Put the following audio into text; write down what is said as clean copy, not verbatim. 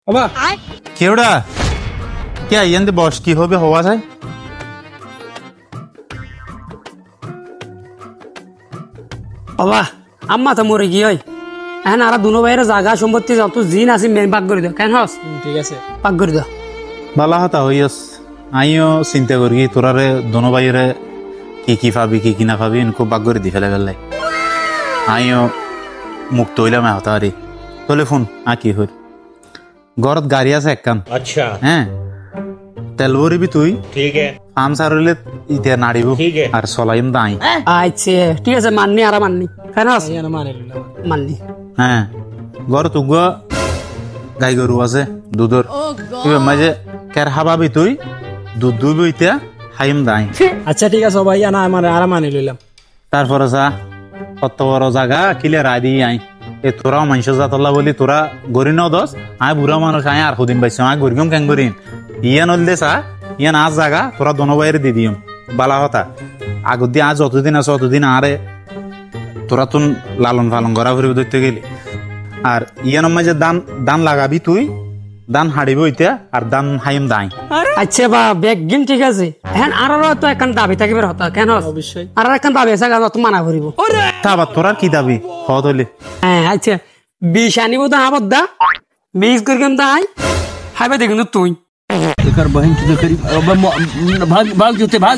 বাবা কেউড়া কে ইয়ান্দি বস কি হবে হওয়া যায় বাবা আম্মা তো মরে গিয়ে এখন আর দুনো ভাইয়ের জায়গা সম্পত্তি যত জিন আছে মেন পাক করে দাও কেন হস ঠিক আছে পাক করে দাও বালা হতা হইয়াস আইও চিন্তা করি তোরারে দোনো ভাইরে কি পাবি কি না পাবি ইনকো বাগ করে দি ফেলে ফেললাই আইও মুক্ত হইলাম হতা আরে তোলে ফোন কি হই ঘরত গাড়ি আছে একখান अच्छा হ্যাঁ তেল ভরিবি তুই ठीक है ফার্ম সারলে ইতে নাড়িব আর চলাইম দাই আচ্ছা ঠিক আছে মাননি আর মাননি কেন হস মাননি হ্যাঁ ঘরত উগ গাই গরু আছে দুধর মাঝে কের হাবাবি তুই দুধ দুইব ইতিয়া হাইম দাই আচ্ছা ঠিক আছে ভাই না আমার আরাম আনি লইলাম তারপরে যা কত বড় জায়গা কিলে রায় দিয়ে আই এ তোরাও মানুষ জাতল্লা বলি তোরা গরি ন দোস আয় বুড়া মানুষ আয় আর সুদিন পাইছ আয় গরিম কেন গরিন ইয়ান হল দে চা ইয়ান আজ জায়গা তোরা দোনো বাইরে দি দিম বালা হতা আগত দিয়ে আজ যতদিন আছে অতদিন আরে তোরা তুন লালন পালন করা ফুরিব ধরতে গেলি আর ইয়ানোর মাঝে দান দান লাগাবি তুই দান হাড়িব ইতিয়া আর দান হাইম দাই আচ্ছা বা ব্যাগ গিন ঠিক আছে এখন আর তো এখন দাবি থাকিবে হতা কেন অবশ্যই আর এখন দাবি আছে গাছ তো মানা করিব তা আবার তোরা কি দাবি হত হইলে হ্যাঁ আচ্ছা বিষ আনিব তো আবার দা বিষ করিম তাই হাইবে দেখুন তুই একার বহিন কি করি ভাগ ভাগ জুতে ভাগ